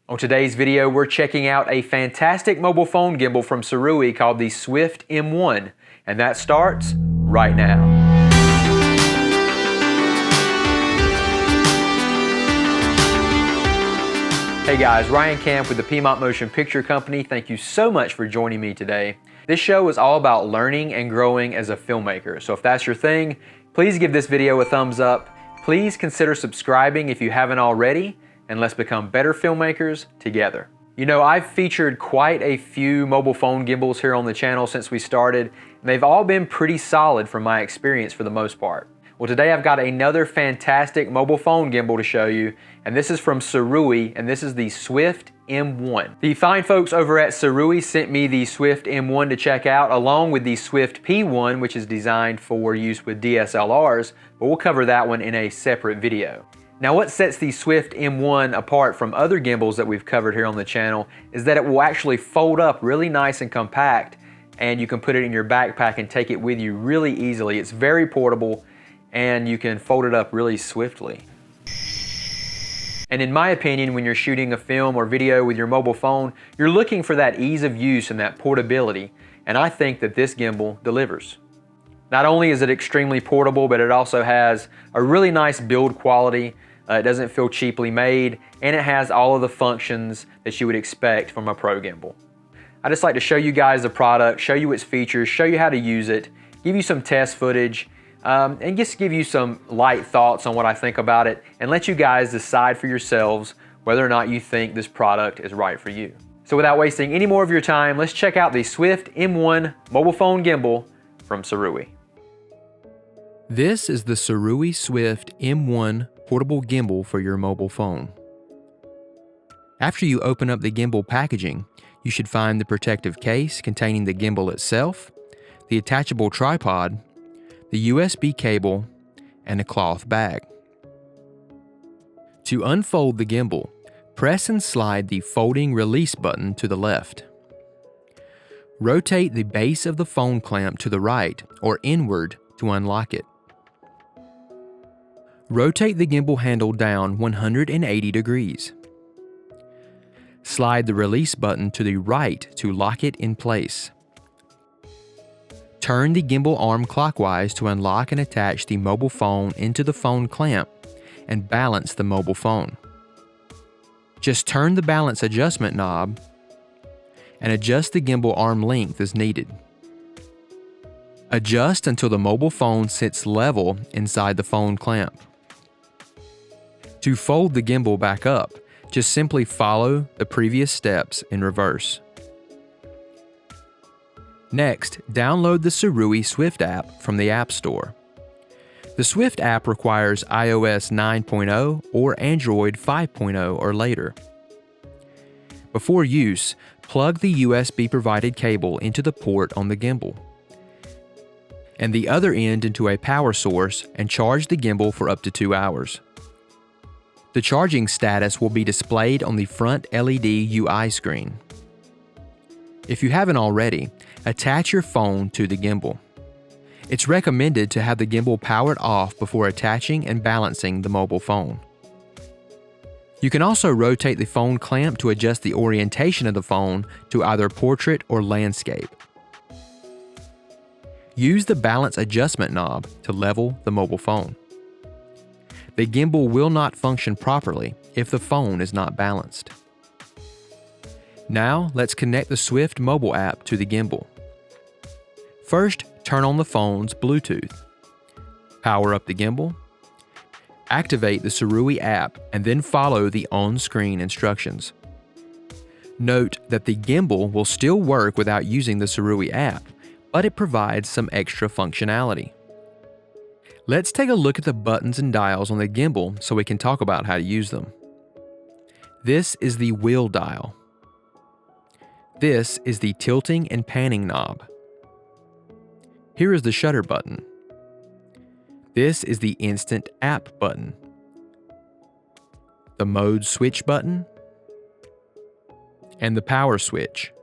On today's video, we're checking out a fantastic mobile phone gimbal from Sirui called the Swift M1, and that starts right now. Hey guys, Ryan Camp with the Piedmont Motion Picture Company. Thank you so much for joining me today. This show is all about learning and growing as a filmmaker, so if that's your thing, please give this video a thumbs up. Please consider subscribing if you haven't already, and let's become better filmmakers together. You know, I've featured quite a few mobile phone gimbals here on the channel since we started, and they've all been pretty solid from my experience for the most part. Well, today I've got another fantastic mobile phone gimbal to show you, and this is from Sirui, and this is the Swift M1. The fine folks over at Sirui sent me the Swift M1 to check out, along with the Swift P1, which is designed for use with DSLRs, but we'll cover that one in a separate video. Now, what sets the Swift M1 apart from other gimbals that we've covered here on the channel is that it will actually fold up really nice and compact, and you can put it in your backpack and take it with you really easily. It's very portable, and you can fold it up really swiftly. And in my opinion, when you're shooting a film or video with your mobile phone, you're looking for that ease of use and that portability, and I think that this gimbal delivers. Not only is it extremely portable, but it also has a really nice build quality. It doesn't feel cheaply made, and it has all of the functions that you would expect from a pro gimbal. I just like to show you guys the product, show you its features, show you how to use it, give you some test footage, and just give you some light thoughts on what I think about it, and let you guys decide for yourselves whether or not you think this product is right for you. So without wasting any more of your time, let's check out the Swift M1 mobile phone gimbal from Sirui. This is the Sirui Swift M1 portable gimbal for your mobile phone. After you open up the gimbal packaging, you should find the protective case containing the gimbal itself, the attachable tripod, the USB cable, and a cloth bag. To unfold the gimbal, press and slide the folding release button to the left. Rotate the base of the phone clamp to the right or inward to unlock it. Rotate the gimbal handle down 180 degrees. Slide the release button to the right to lock it in place. Turn the gimbal arm clockwise to unlock and attach the mobile phone into the phone clamp and balance the mobile phone. Just turn the balance adjustment knob and adjust the gimbal arm length as needed. Adjust until the mobile phone sits level inside the phone clamp. To fold the gimbal back up, just simply follow the previous steps in reverse. Next, download the Sirui Swift app from the App Store. The Swift app requires iOS 9.0 or Android 5.0 or later. Before use, plug the USB provided cable into the port on the gimbal, and the other end into a power source, and charge the gimbal for up to 2 hours. The charging status will be displayed on the front LED UI screen. If you haven't already, attach your phone to the gimbal. It's recommended to have the gimbal powered off before attaching and balancing the mobile phone. You can also rotate the phone clamp to adjust the orientation of the phone to either portrait or landscape. Use the balance adjustment knob to level the mobile phone. The gimbal will not function properly if the phone is not balanced. Now, let's connect the Swift mobile app to the gimbal. First, turn on the phone's Bluetooth. Power up the gimbal. Activate the Sirui app and then follow the on-screen instructions. Note that the gimbal will still work without using the Sirui app, but it provides some extra functionality. Let's take a look at the buttons and dials on the gimbal so we can talk about how to use them. This is the wheel dial. This is the tilting and panning knob. Here is the shutter button. This is the instant app button. The mode switch button, and the power switch.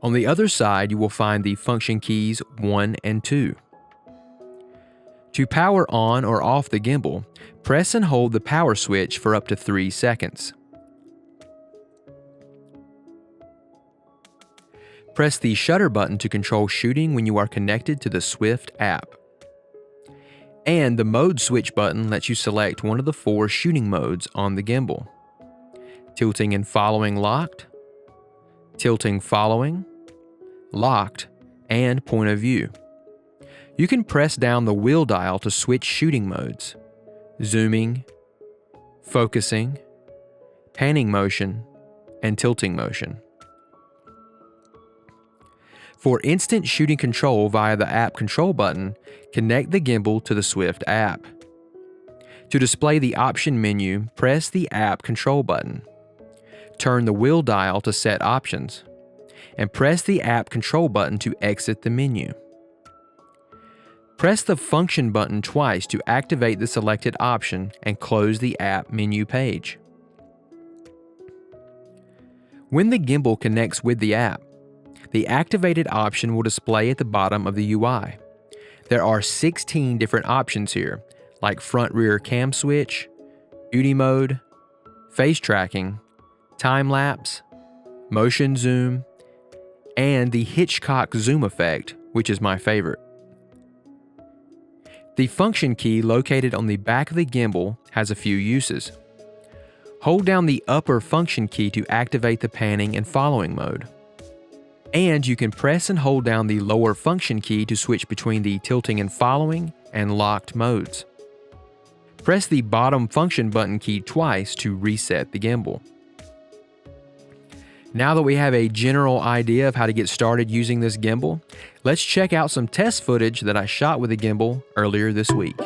On the other side, you will find the function keys 1 and 2. To power on or off the gimbal, press and hold the power switch for up to 3 seconds. Press the shutter button to control shooting when you are connected to the Swift app. And the mode switch button lets you select one of the 4 shooting modes on the gimbal. Tilting and following locked, tilting following, locked, and point of view. You can press down the wheel dial to switch shooting modes: zooming, focusing, panning motion, and tilting motion. For instant shooting control via the app control button, connect the gimbal to the Swift app. To display the option menu, press the app control button. Turn the wheel dial to set options, and press the app control button to exit the menu. Press the function button twice to activate the selected option and close the app menu page. When the gimbal connects with the app, the activated option will display at the bottom of the UI. There are 16 different options here, like front-rear cam switch, beauty mode, face tracking, time-lapse, motion zoom, and the Hitchcock zoom effect, which is my favorite. The function key located on the back of the gimbal has a few uses. Hold down the upper function key to activate the panning and following mode. And you can press and hold down the lower function key to switch between the tilting and following and locked modes. Press the bottom function button key twice to reset the gimbal. Now that we have a general idea of how to get started using this gimbal, let's check out some test footage that I shot with the gimbal earlier this week.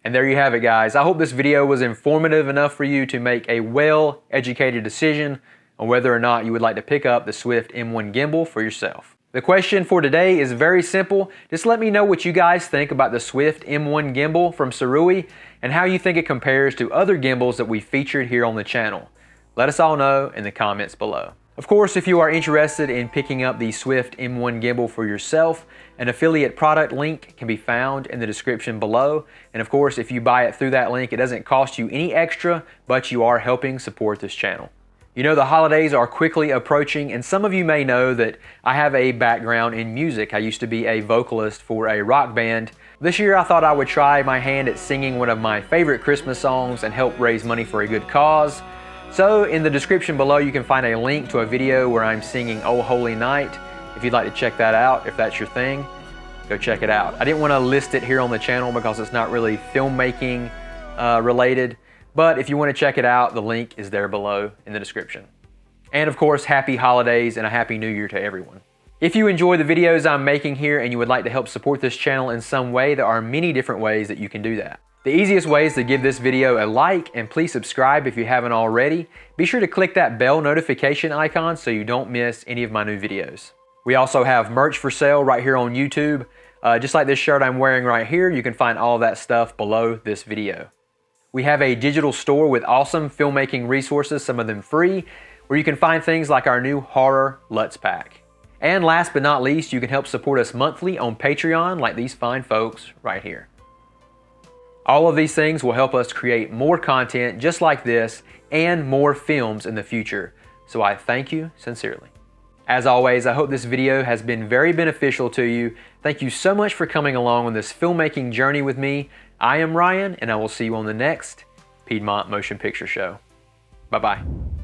And there you have it, guys. I hope this video was informative enough for you to make a well-educated decision on whether or not you would like to pick up the Swift M1 gimbal for yourself. The question for today is very simple. Just let me know what you guys think about the Swift M1 gimbal from Sirui and how you think it compares to other gimbals that we featured here on the channel. Let us all know in the comments below. Of course, if you are interested in picking up the Swift M1 gimbal for yourself, an affiliate product link can be found in the description below. And of course, if you buy it through that link, it doesn't cost you any extra, but you are helping support this channel. You know, the holidays are quickly approaching, and some of you may know that I have a background in music. I used to be a vocalist for a rock band. This year I thought I would try my hand at singing one of my favorite Christmas songs and help raise money for a good cause. So in the description below you can find a link to a video where I'm singing Oh Holy Night. If you'd like to check that out, if that's your thing, go check it out. I didn't want to list it here on the channel because it's not really filmmaking related, but if you want to check it out, the link is there below in the description. And of course, happy holidays and a happy new year to everyone. If you enjoy the videos I'm making here and you would like to help support this channel in some way, there are many different ways that you can do that. The easiest way is to give this video a like, and please subscribe if you haven't already. Be sure to click that bell notification icon so you don't miss any of my new videos. We also have merch for sale right here on YouTube. Just like this shirt I'm wearing right here, you can find all of that stuff below this video. We have a digital store with awesome filmmaking resources, some of them free, where you can find things like our new horror LUTs pack. And last but not least, you can help support us monthly on Patreon like these fine folks right here. All of these things will help us create more content just like this and more films in the future. So I thank you sincerely. As always, I hope this video has been very beneficial to you. Thank you so much for coming along on this filmmaking journey with me. I am Ryan, and I will see you on the next Piedmont Motion Picture Show. Bye-bye.